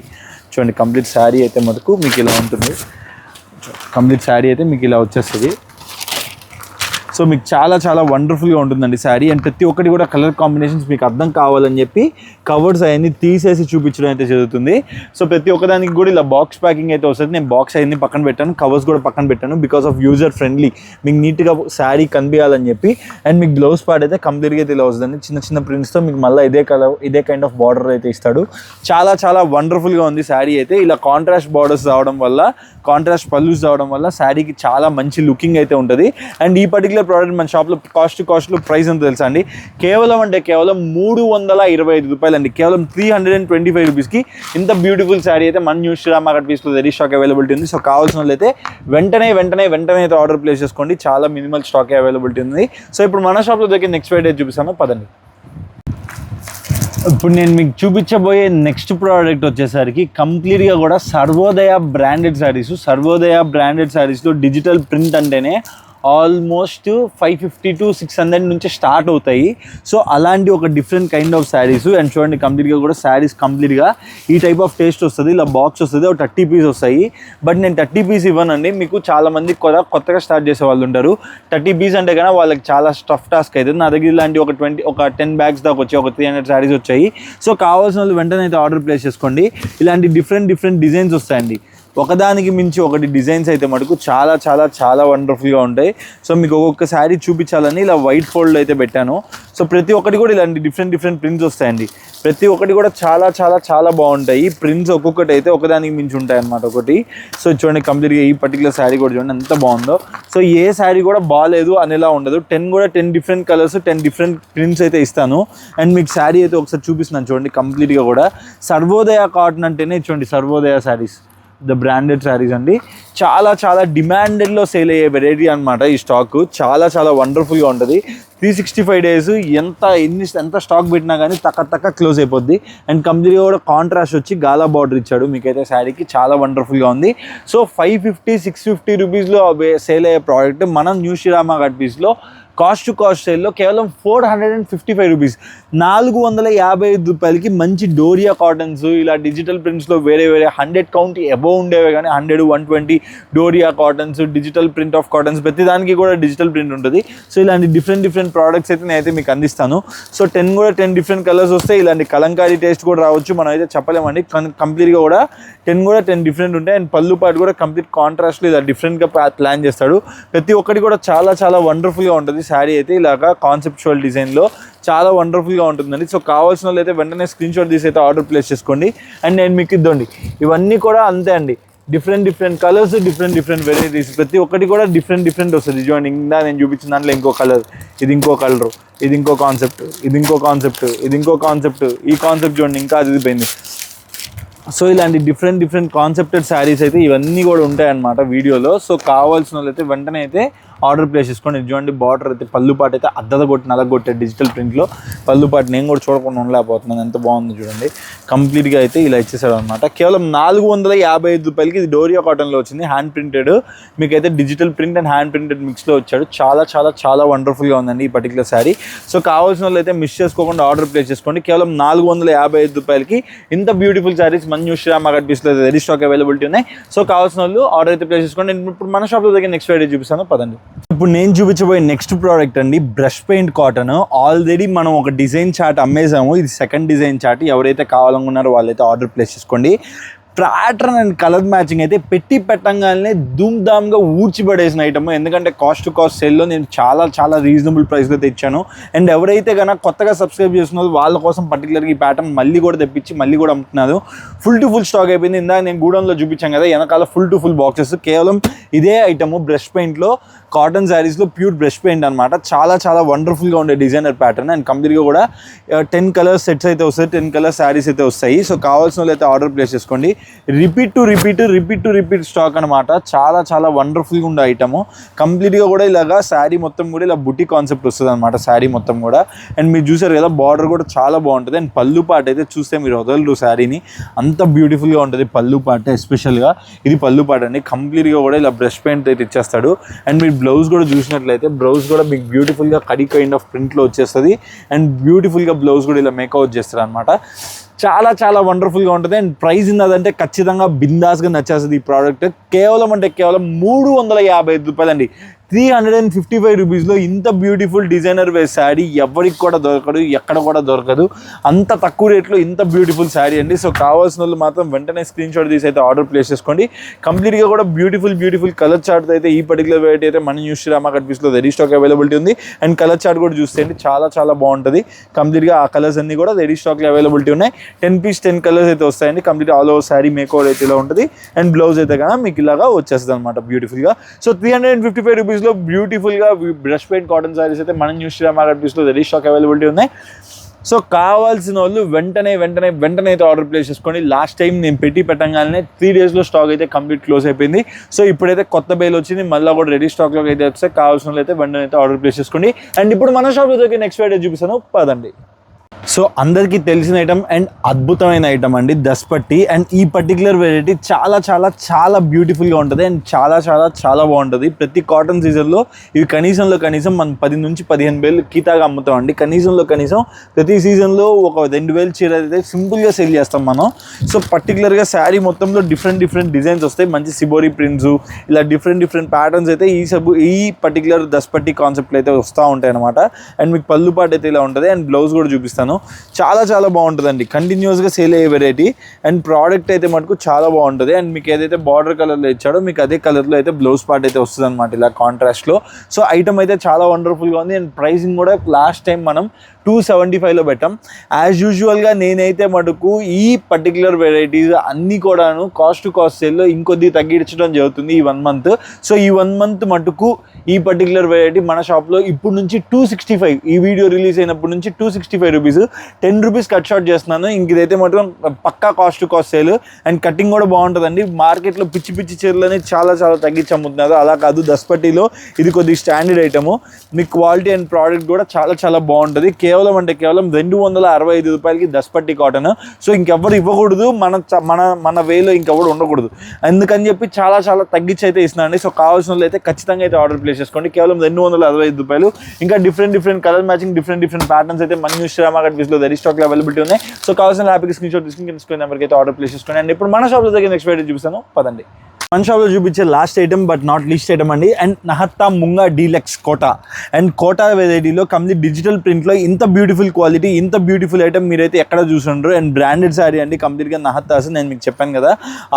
చూడండి. కంప్లీట్ శారీ అయితే మటుకు మీకు ఇలా ఉంటుంది, కంప్లీట్ శారీ అయితే మీకు ఇలా వచ్చేస్తుంది. సో మీకు చాలా చాలా వండర్ఫుల్గా ఉంటుందండి శారీ. అండ్ ప్రతి ఒక్కటి కూడా కలర్ కాంబినేషన్స్ మీకు అర్థం కావాలని చెప్పి కవర్స్ అవన్నీ తీసేసి చూపించడం అయితే జరుగుతుంది. సో ప్రతి ఒక్కదానికి కూడా ఇలా బాక్స్ ప్యాకింగ్ అయితే వస్తుంది. నేను బాక్స్ అవన్నీ పక్కన పెట్టాను, కవర్స్ కూడా పక్కన పెట్టాను, బికాస్ ఆఫ్ యూజర్ ఫ్రెండ్లీ, మీకు నీట్గా శారీ కనిపించాలని చెప్పి. అండ్ మీకు బ్లౌజ్ పార్ట్ అయితే కంప్లీట్గా అయితే ఇలా వస్తుందండి, చిన్న ప్రింట్స్తో మీకు మళ్ళీ ఇదే కైండ్ ఆఫ్ బార్డర్ అయితే ఇస్తాడు. చాలా చాలా వండర్ఫుల్గా ఉంది శారీ అయితే. ఇలా కాంట్రాస్ట్ బార్డర్స్ రావడం వల్ల, కాంట్రాస్ట్ పల్లూస్ రావడం వల్ల శారీకి చాలా మంచి లుకింగ్ అయితే ఉంటుంది. అండ్ ఈ పర్టికులర్ ప్రోడక్ట్ మన షాప్లో కాస్ట్లో ప్రైస్ ఎంత తెలుసా అండి, కేవలం 325 రూపాయలు అండి, కేవలం 325 రూపీస్కి ఇంత బ్యూటిఫుల్ శారీ అయితే మన న్యూ శ్రీరామ్ మార్కెట్ పీస్లో రెడీ స్టాక్ అవైలబిలిటీ ఉంది. సో కావాల్సిన వాళ్ళు అయితే వెంటనే అయితే ఆర్డర్ ప్లేస్ చేసుకోండి, చాలా మినిమల్ స్టాక్ అవైలబిలిటీ ఉంది. సో ఇప్పుడు మన షాప్లో దగ్గర నెక్స్ట్ ఫ్రైడే చూపిస్తాను, పదండి. ఇప్పుడు నేను మీకు చూపించబోయే నెక్స్ట్ ప్రోడక్ట్ వచ్చేసరికి కంప్లీట్గా కూడా సర్వోదయ బ్రాండెడ్ శారీస్లో డిజిటల్ ప్రింట్ అంటేనే ఆల్మోస్ట్ 550 to 600 నుంచి స్టార్ట్ అవుతాయి. సో అలాంటి ఒక different kind of saris. And చూడండి కంప్లీట్గా కూడా శారీస్ కంప్లీట్గా ఈ టైప్ ఆఫ్ టేస్ట్ వస్తుంది, ఇలా బాక్స్ వస్తుంది, ఒక 30 పీస్ వస్తాయి. బట్ నేను 30 పీస్ ఇవ్వనండి, మీకు చాలామంది కొత్తగా స్టార్ట్ చేసే వాళ్ళు ఉంటారు. 30 పీస్ అంటే కన్నా వాళ్ళకి చాలా టఫ్ టాస్క్ అవుతుంది. నా దగ్గర ఇలాంటి ఒక 10 బ్యాగ్స్ దాకా వచ్చాయి, ఒక 300 శారీస్ వచ్చాయి. సో కావాల్సిన వాళ్ళు వెంటనే అయితే ఆర్డర్ ప్లేస్ చేసుకోండి. ఇలాంటి డిఫరెంట్ డిజైన్స్ వస్తాయండి, ఒకదానికి మించి ఒకటి డిజైన్స్ అయితే మటుకు చాలా చాలా చాలా వండర్ఫుల్గా ఉంటాయి. సో మీకు ఒక్కొక్క శారీ చూపించాలని ఇలా వైట్ ఫోల్డ్ అయితే పెట్టాను. సో ప్రతి ఒక్కటి కూడా ఇలాంటి డిఫరెంట్ ప్రింట్స్ వస్తాయండి, ప్రతి ఒక్కటి కూడా చాలా చాలా చాలా బాగుంటాయి. ప్రింట్స్ ఒక్కొక్కటి అయితే ఒకదానికి మించి ఉంటాయి అన్నమాట ఒకటి. సో చూడండి కంప్లీట్గా ఈ పర్టికులర్ శారీ కూడా చూడండి ఎంత బాగుందో. సో ఏ శారీ కూడా బాగాలేదు అనేలా ఉండదు. 10 డిఫరెంట్ కలర్స్, 10 డిఫరెంట్ ప్రింట్స్ అయితే ఇస్తాను. అండ్ మీకు శారీ అయితే ఒకసారి చూపిస్తున్నాను చూడండి. కంప్లీట్గా కూడా సర్వోదయ కాటన్ అంటేనే చూడండి, సర్వోదయ శారీస్ ద బ్రాండెడ్ శారీస్ అండి. చాలా చాలా డిమాండెడ్లో సేల్ అయ్యే వెరైటీ అనమాట ఈ స్టాక్. చాలా చాలా వండర్ఫుల్గా ఉంటుంది. 365 days ఎంత స్టాక్ పెట్టినా కానీ తక్క క్లోజ్ అయిపోద్ది. అండ్ కంప్లీట్గా కూడా కాంట్రాస్ట్ వచ్చి గాలా బార్డర్ ఇచ్చాడు మీకైతే శారీకి, చాలా వండర్ఫుల్గా ఉంది. సో 550-650 రూపీస్లో సేల్ అయ్యే ప్రోడక్ట్ మనం న్యూ శ్రీరామ్ మార్కెట్ పీస్లో కాస్ట్ సేల్లో కేవలం 455 రూపీస్, 455 రూపాయలకి మంచి డోరియా కాటన్స్, ఇలా డిజిటల్ ప్రింట్స్లో వేరే 100 కౌంట్ అబోవ్ ఉండేవే కానీ 100, 120 doria cottons, digital print of cottons, ప్రతి దానికి కూడా డిజిటల్ ప్రింట్ ఉంటుంది. సో ఇలాంటి డిఫరెంట్ ప్రోడక్ట్స్ అయితే నేనైతే మీకు అందిస్తాను. సో 10 డిఫరెంట్ కలర్స్ వస్తాయి. ఇలాంటి కలంకారీ టేస్ట్ కూడా రావచ్చు, మనం అయితే చెప్పలేమండి. కంప్లీట్గా కూడా 10 డిఫరెంట్ ఉంటాయి. అండ్ పళ్ళు పాటు కూడా కంప్లీట్ కాంట్రాస్ట్లో ఇలా డిఫరెంట్గా ప్లాన్ చేస్తాడు. ప్రతి ఒక్కటి కూడా చాలా చాలా వండర్ఫుల్గా ఉంటుంది. శారీ అయితే ఇలాగా కాన్సెప్చువల్ డిజైన్లో చాలా వండర్ఫుల్గా ఉంటుందండి. సో కావాల్సిన వాళ్ళు అయితే వెంటనే స్క్రీన్ షాట్ తీసి అయితే ఆర్డర్ ప్లేస్ చేసుకోండి. అండ్ నేను మీకు ఇద్దండి, ఇవన్నీ కూడా అంతే అండి, డిఫరెంట్ కలర్స్, డిఫరెంట్ వెరైటీస్, ప్రతి ఒక్కటి కూడా డిఫరెంట్ వస్తుంది. చూడండి ఇంకా నేను చూపించిన దాంట్లో ఇంకో కలర్, ఇది ఇంకో కలరు, ఇది ఇంకో కాన్సెప్ట్, ఇది ఇంకో కాన్సెప్ట్, ఈ కాన్సెప్ట్ చూడండి ఇంకా అది పోయింది. సో ఇలాంటి డిఫరెంట్ కాన్సెప్టెడ్ శారీస్ అయితే ఇవన్నీ కూడా ఉంటాయన్నమాట వీడియోలో. సో కావాల్సిన వాళ్ళు అయితే వెంటనే అయితే ఆర్డర్ ప్లేస్ చేసుకోండి. చూడండి బార్డర్ అయితే పళ్ళు పాటు అయితే అద్దదగొట్టి నలగొట్టే డిజిటల్ ప్రింట్లో పళ్ళు పాటు నేను కూడా చూడకుండా ఉండలేకపోతున్నాను, ఎంత బాగుంది చూడండి. కంప్లీట్గా అయితే ఇలా ఇచ్చేసాడు అనమాట. కేవలం 455 రూపాయలకి ఇది డోరియా కాటన్లో వచ్చింది, హ్యాండ్ ప్రింటెడ్, మీకైతే digital print and hand printed మిక్స్లో వచ్చాడు. చాలా చాలా చాలా వండర్ఫుల్గా ఉందండి ఈ పర్టికులర్ శారీ. సో కావాల్సిన వాళ్ళు అయితే మిస్ చేసుకోకుండా ఆర్డర్ ప్లేస్ చేసుకోండి. కేవలం 455 రూపాయలకి ఇంత బ్యూటిఫుల్ శారీస్ మన న్యూ శ్రీరామ్ మార్కెట్ పీస్లో రెడీ స్టాక్ అవైలబిలిటీ ఉన్నాయి. సో కావాల్సిన వాళ్ళు ఆర్డర్ అయితే ప్లేస్ చేసుకోండి. నేను ఇప్పుడు మన షాప్లో దగ్గర నెక్స్ట్ ఫ్రైడే చూపిస్తాను, పదండి. ఇప్పుడు నేను చూపించబోయే నెక్స్ట్ ప్రోడక్ట్ అండి బ్రష్ పెయింట్ కాటన్. ఆల్రెడీ మనం ఒక డిజైన్ చార్ట్ అమ్మేసాము, ఇది సెకండ్ డిజైన్ చార్ట్. ఎవరైతే కావాలనుకున్నారో వాళ్ళైతే ఆర్డర్ ప్లేస్ చేసుకోండి. ప్యాటర్న్ అండ్ కలర్ మ్యాచింగ్ అయితే పెట్టి పెట్టంగానే ధూమ్ ధామ్గా ఊడ్చిపడేసిన ఐటమ్. ఎందుకంటే కాస్ట్ టు కాస్ట్ సేల్లో నేను చాలా చాలా రీజనబుల్ ప్రైస్లో తెచ్చాను. అండ్ ఎవరైతే కనుక కొత్తగా సబ్స్క్రైబ్ చేస్తున్నారో వాళ్ళ కోసం పర్టికులర్గా ఈ ప్యాటర్న్ మళ్ళీ కూడా తెప్పించి మళ్ళీ కూడా అమ్ముతున్నాను. ఫుల్ టు ఫుల్ స్టాక్ అయిపోయింది. ఇందాక నేను గూడెంలో చూపించాను కదా, వెనకాల ఫుల్ టు ఫుల్ బాక్సెస్. కేవలం ఇదే ఐటమ్ బ్రష్ పెయింట్లో, కాటన్ శారీస్లో ప్యూర్ బ్రష్ పెయింట్ అనమాట. చాలా చాలా వండర్ఫుల్గా ఉండే డిజైనర్ ప్యాటర్న్. అండ్ కంప్లీట్గా కూడా 10 కలర్స్ సెట్స్ అయితే వస్తాయి, 10 కలర్ శారీస్ అయితే వస్తాయి. సో కావాల్సిన వాళ్ళు అయితే ఆర్డర్ ప్లేస్ చేసుకోండి. రిపీట్ టు రిపీట్ స్టాక్ అనమాట. చాలా చాలా వండర్ఫుల్గా ఉండే ఐటమ్. కంప్లీట్గా కూడా ఇలాగా శారీ మొత్తం కూడా ఇలా బుట్టి కాన్సెప్ట్ వస్తుంది అనమాట శారీ మొత్తం కూడా. అండ్ మీరు చూసారు కదా, బార్డర్ కూడా చాలా బాగుంటుంది. అండ్ పళ్ళు పాట అయితే చూస్తే మీరు వదలరు శారీని, అంత బ్యూటిఫుల్గా ఉంటుంది పళ్ళు పాట. ఎస్పెషల్గా ఇది పళ్ళు పాట అండి. కంప్లీట్గా కూడా ఇలా బ్రష్ పెయింట్ అయితే ఇచ్చేస్తాడు. అండ్ మీరు బ్లౌజ్ కూడా చూసినట్లయితే బ్లౌజ్ కూడా మీకు బ్యూటిఫుల్గా కడి కైండ్ ఆఫ్ ప్రింట్లో వచ్చేస్తుంది. అండ్ బ్యూటిఫుల్గా బ్లౌజ్ కూడా ఇలా మేకౌట్ చేస్తారు అనమాట. చాలా చాలా వండర్ఫుల్గా ఉంటుంది. అండ్ ప్రైస్ ఉన్నదంటే ఖచ్చితంగా బిందాస్గా నచ్చేస్తుంది ఈ ప్రోడక్ట్. కేవలం 355 రూపాయలండి. 355 రూపీస్లో ఇంత బ్యూటిఫుల్ డిజైనర్ వేర్ శారీ ఎవరికి కూడా దొరకదు, ఎక్కడ కూడా దొరకదు. అంత తక్కువ రేట్లో ఇంత బ్యూటిఫుల్ శారీ అండి. సో కావాల్సిన వాళ్ళు మాత్రం వెంటనే స్క్రీన్ షాట్ తీసి అయితే ఆర్డర్ ప్లేస్ చేసుకోండి. కంప్లీట్గా కూడా బ్యూటిఫుల్ కలర్ చార్ట్ అయితే ఈ పర్టికులర్ వెరైటీ అయితే మన న్యూ శ్రీ రామా కట్ పీస్లో రెడీ స్టాక్ అవైలబిలిటీ ఉంది. అండ్ కలర్ చార్ట్ కూడా చూసేయండి, చాలా చాలా బాగుంటుంది. కంప్లీట్గా ఆ కలర్స్ అన్ని కూడా రెడీ స్టాక్లో అవైలబిలిటీ ఉన్నాయి. 10 పీస్ 10 కలర్స్ అయితే వస్తాయండి. Complete all over sari makeover అయితే ఇలా ఉంటుంది. అండ్ బ్లౌజ్ అయితే కనుక మీకు ఇలాగా వచ్చేస్తుంది అనమాట బ్యూటిఫుల్గా. సో 355 రూపీస్లో బ్యూటిఫుల్గా బ్రష్ పెయింట్ కాటన్ సారీస్ అయితే మన న్యూ శ్రీ రామా కట్ పీస్లో రెడీ స్టాక్ అవైలబిలిటీ ఉన్నాయి. సో కావాల్సిన వాళ్ళు వెంటనే అయితే ఆర్డర్ ప్లేస్ చేసుకోండి. లాస్ట్ టైం నేను పెట్టంగానే 3 డేస్లో స్టాక్ అయితే కంప్లీట్ క్లోజ్ అయిపోయింది. సో ఇప్పుడైతే కొత్త బేల్ వచ్చింది, మళ్ళీ కూడా రెడీ స్టాక్లోకి అయితే వస్తే కావాల్సిన వాళ్ళు అయితే వెంటనే అయితే ఆర్డర్ ప్లేస్ చేసుకోండి. అండ్ ఇప్పుడు మన షాప్లో దొరికే నెక్స్ట్ వెరైటీ చూపిస్తాను, పదండి. సో అందరికీ తెలిసిన ఐటమ్ అండ్ అద్భుతమైన ఐటమ్ అండి దస్పట్టి. అండ్ ఈ పర్టికులర్ వెరైటీ చాలా చాలా చాలా బ్యూటిఫుల్గా ఉంటుంది. అండ్ చాలా చాలా చాలా బాగుంటుంది. ప్రతి కాటన్ సీజన్లో ఇవి కనీసం మనం 10 నుంచి 15 వేలు కీతాగా అమ్ముతాం అండి. కనీసం ప్రతి సీజన్లో ఒక 2,000 చీర అయితే సింపుల్గా సేల్ చేస్తాం మనం. సో పర్టికులర్గా శారీ మొత్తంలో డిఫరెంట్ డిజైన్స్ వస్తాయి. మంచి సిబోరీ ప్రింట్స్, ఇలా డిఫరెంట్ ప్యాటర్న్స్ అయితే ఈ పర్టికులర్ దస్పట్టి కాన్సెప్ట్లో అయితే వస్తూ ఉంటాయి అనమాట. అండ్ మీకు పళ్ళు పాట అయితే ఇలా ఉంటుంది. అండ్ బ్లౌజ్ కూడా చూపిస్తాను. చాలా చాలా బాగుంటుందండి. కంటిన్యూస్గా సేల్ అయ్యే వెరైటీ. అండ్ ప్రోడక్ట్ అయితే మటుకు చాలా బాగుంటుంది. అండ్ మీకు ఏదైతే బార్డర్ కలర్లో ఇచ్చాడో మీకు అదే కలర్లో అయితే బ్లౌజ్ పార్ట్ అయితే వస్తుంది అనమాట, ఇలా కాంట్రాస్ట్లో. సో ఐటమ్ అయితే చాలా వండర్ఫుల్గా ఉంది. అండ్ ప్రైసింగ్ కూడా లాస్ట్ టైం మనం 275లో పెట్టాం. యాజ్ యూజువల్గా నేనైతే మటుకు ఈ పర్టికులర్ వెరైటీస్ అన్నీ కూడాను కాస్ట్ టు కాస్ట్ సేల్లో ఇంకొద్ది తగ్గించడం జరుగుతుంది ఈ 1 మంత్. సో ఈ 1 మంత్ మటుకు ఈ పర్టికులర్ వెరైటీ మన షాప్లో ఇప్పుడు నుంచి 265, ఈ వీడియో రిలీజ్ అయినప్పటి నుంచి 265 రూపీస్, 10 రూపీస్ కట్ షార్ట్ చేస్తున్నాను. ఇంక ఇదైతే మాత్రం పక్కా cost to cost sale. And cutting కూడా బాగుంటుందండి. మార్కెట్లో పిచ్చి చీరలని చాలా చాలా తగ్గించి అమ్ముతున్నారు, అలా కాదు. దస్పట్టిలో ఇది కొద్దిగా standard item. Me quality and product కూడా చాలా చాలా బాగుంటుంది. కేవలం 265 రూపాయలకి దస్పట్టి కాటన్. సో ఇంకెవ్వరు ఇవ్వకూడదు, మన వేలో ఇంకెవరు ఉండకూడదు. అందుకని చెప్పి చాలా చాలా తగ్గించి అయితే ఇస్తున్నాండి. సో కావాల్సిన వాళ్ళు అయితే ఖచ్చితంగా అయితే ఆర్డర్ ప్లేస్ చేసుకోండి. కేవలం 265 రూపాయలు. ఇంకా different colour matching different patterns అయితే మన న్యూ శ్రీ రామా కట్ పీస్లో రెడీ స్టాక్లో అవైలబిలిటీ ఉన్నాయి. సో కావాల్సిన హ్యాపీగా స్క్రీన్ షాట్ తీసుకుని నెంబర్కి అయితే ఆర్డర్ ప్లేస్ చేసుకోండి. అండ్ ఇప్పుడు మన షాప్లో దగ్గర నెక్స్ట్ వెరైటీ చూపిస్తాను, పదండి. మన షాప్లో చూపించే last item but not least item అండి. అండ్ నహత్తా ముంగా డీలక్స్ కోటా. అండ్ కోటా వెరైటీలో కంప్లీట్ డిజిటల్ ప్రింట్లో ఇంత బ్యూటిఫుల్ క్వాలిటీ, ఇంత బ్యూటిఫుల్ ఐటమ్ మీరైతే ఎక్కడ చూసుండ్రు. అండ్ బ్రాండెడ్ శారీ అండి, కంప్లీట్గా నహత్తాస్. నేను మీకు చెప్పాను కదా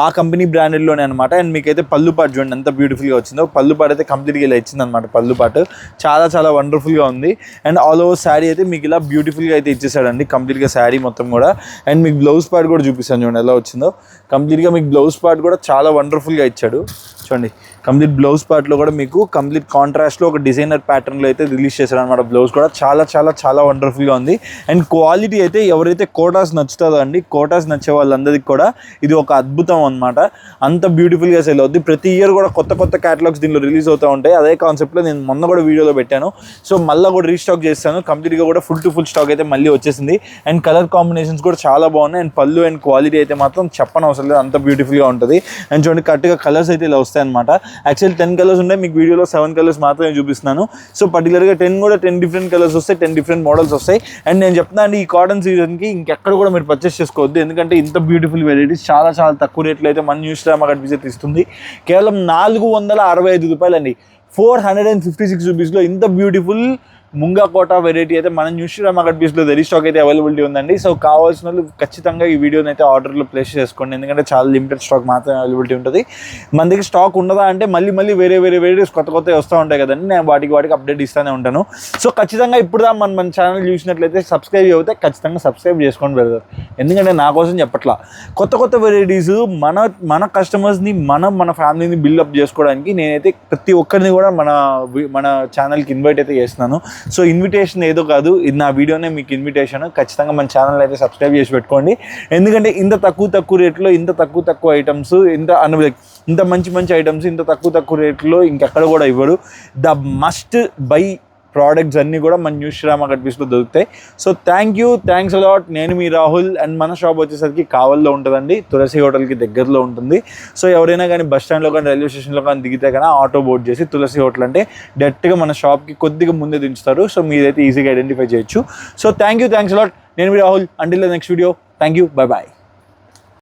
ఆ కంపెనీ బ్రాండెడ్లోనే అనమాట. అండ్ మీకైతే పళ్ళు పాటు చూడండి ఎంత బ్యూటిఫుల్గా వచ్చిందో. పళ్ళు పాటు అయితే కంప్లీట్గా ఇలా ఇచ్చింది అనమాట. పళ్ళు పాటు చాలా చాలా వండర్ఫుల్గా ఉంది. అండ్ ఆల్ ఓవర్ శారీ అయితే మీకు ఇలా బ్యూటిఫుల్గా అయితే ఇచ్చేసాడండి కంప్లీట్గా శారీ మొత్తం కూడా. అండ్ మీకు బ్లౌజ్ పార్ట్ కూడా చూపిస్తాను చూడండి ఎలా వచ్చిందో. కంప్లీట్గా మీకు బ్లౌజ్ పార్ట్ కూడా చాలా వండర్ఫుల్గా ఇచ్చాడు చూడండి. కంప్లీట్ బ్లౌజ్ పార్ట్లో కూడా మీకు కంప్లీట్ కాంట్రాస్ట్లో ఒక డిజైనర్ ప్యాటర్న్లో అయితే రిలీజ్ చేశారు అనమాట. బ్లౌజ్ కూడా చాలా చాలా చాలా వండర్ఫుల్గా ఉంది. అండ్ క్వాలిటీ అయితే ఎవరైతే కోటాస్ నచ్చుతుందో అండి, కోటాస్ నచ్చే వాళ్ళందరికీ కూడా ఇది ఒక అద్భుతం అనమాట. అంత బ్యూటిఫుల్గా సేల్ అవుద్ది. ప్రతి ఇయర్ కూడా కొత్త క్యాటలాగ్స్ దీనిలో రిలీజ్ అవుతూ ఉంటాయి. అదే కాన్సెప్ట్లో నేను మొన్న కూడా వీడియోలో పెట్టాను. సో మళ్ళీ కూడా రీస్టాక్ చేస్తాను. కంప్లీట్గా కూడా ఫుల్ టు ఫుల్ స్టాక్ అయితే మళ్ళీ వచ్చేసింది. అండ్ కలర్ కాంబినేషన్స్ కూడా చాలా బాగున్నాయి. అండ్ పళ్ళు అండ్ క్వాలిటీ అయితే మాత్రం చెప్పనవసరం లేదు, అంత బ్యూటిఫుల్గా ఉంటుంది. అండ్ చూడండి కరెక్ట్గా కలర్స్ అయితే ఇలా వస్తాయి అనమాట. యాక్చువల్లీ 10 కలర్స్ ఉంటాయి, మీకు వీడియోలో 7 కలర్స్ మాత్రమే చూపిస్తున్నాను. సో పర్టికులర్గా 10 డిఫరెంట్ కలర్స్ వస్తాయి, 10 డిఫరెంట్ మోడల్స్ వస్తాయి. అండ్ నేను చెప్తున్నా అండి, ఈ కాటన్ సీజన్కి ఇంకెక్కడ కూడా మీరు పర్చేస్ చేసుకోవద్దు. ఎందుకంటే ఇంత బ్యూటిఫుల్ వెరైటీస్ చాలా చాలా తక్కువ రేట్లో అయితే మన new Sri Rama cut piece ఇస్తుంది. కేవలం 465 రూపాయలు అండి. 456 రూపీస్లో ఇంత బ్యూటిఫుల్ ముంగా కోట వెరైటీ అయితే మన న్యూ శ్రీ రామ గడ్ పీస్లో రెడీ స్టాక్ అయితే అవైలబిలిటీ ఉందండి. సో కావాల్సిన వాళ్ళు ఖచ్చితంగా ఈ వీడియోని అయితే ఆర్డర్లో ప్లేస్ చేసుకోండి, ఎందుకంటే చాలా లిమిటెడ్ స్టాక్ మాత్రమే అవైలబిలిటీ ఉంటుంది. మన దగ్గర స్టాక్ ఉండదా అంటే మళ్ళీ వేరే వెరైటీస్ కొత్త వస్తూ ఉంటాయి కదండి, నేను వాటికి అప్డేట్ ఇస్తూనే ఉంటాను. సో ఖచ్చితంగా ఇప్పుడు మన ఛానల్ చూసినట్లయితే సబ్స్క్రైబ్ అయితే ఖచ్చితంగా సబ్స్క్రైబ్ చేసుకోండి బ్రదర్, ఎందుకంటే నా కోసం చెప్పట్లా. కొత్త వెరైటీస్ మన కస్టమర్స్ని మన ఫ్యామిలీని బిల్డప్ చేసుకోవడానికి నేనైతే ప్రతి ఒక్కరిని కూడా మన ఛానల్కి ఇన్వైట్ అయితే చేస్తున్నాను. సో ఇన్విటేషన్ ఏదో కాదు, ఇది నా వీడియోనే మీకు ఇన్విటేషన్. ఖచ్చితంగా మన ఛానల్ అయితే సబ్స్క్రైబ్ చేసి పెట్టుకోండి, ఎందుకంటే ఇంత తక్కువ రేట్లో ఇంత తక్కువ ఐటమ్స్, ఇంత మంచి ఐటమ్స్ ఇంత తక్కువ రేట్లో ఇంకెక్కడ కూడా ఇవ్వరు. ద మస్ట్ బై ప్రోడక్ట్స్ అన్నీ కూడా మన న్యూ శ్రీ రామ గడ్ పీస్లో దొరుకుతాయి. So thanks a lot. నేను మీ రాహుల్, అండ్ మన షాప్ వచ్చేసరికి కావల్లో ఉంటుందండి, తులసి హోటల్కి దగ్గరలో ఉంటుంది. సో ఎవరైనా కానీ బస్ స్టాండ్లో కానీ రైల్వే స్టేషన్లో కానీ దిగితే కానీ ఆటో బోర్డ్ చేసి తులసి హోటల్ అంటే డైరెక్ట్గా మన షాప్కి కొద్దిగా ముందే దించుతారు. సో మీరైతే ఈజీగా ఐడెంటిఫై చేయొచ్చు. So thanks a lot. నేను మీ Rahul. Until the next video. Thank you. By.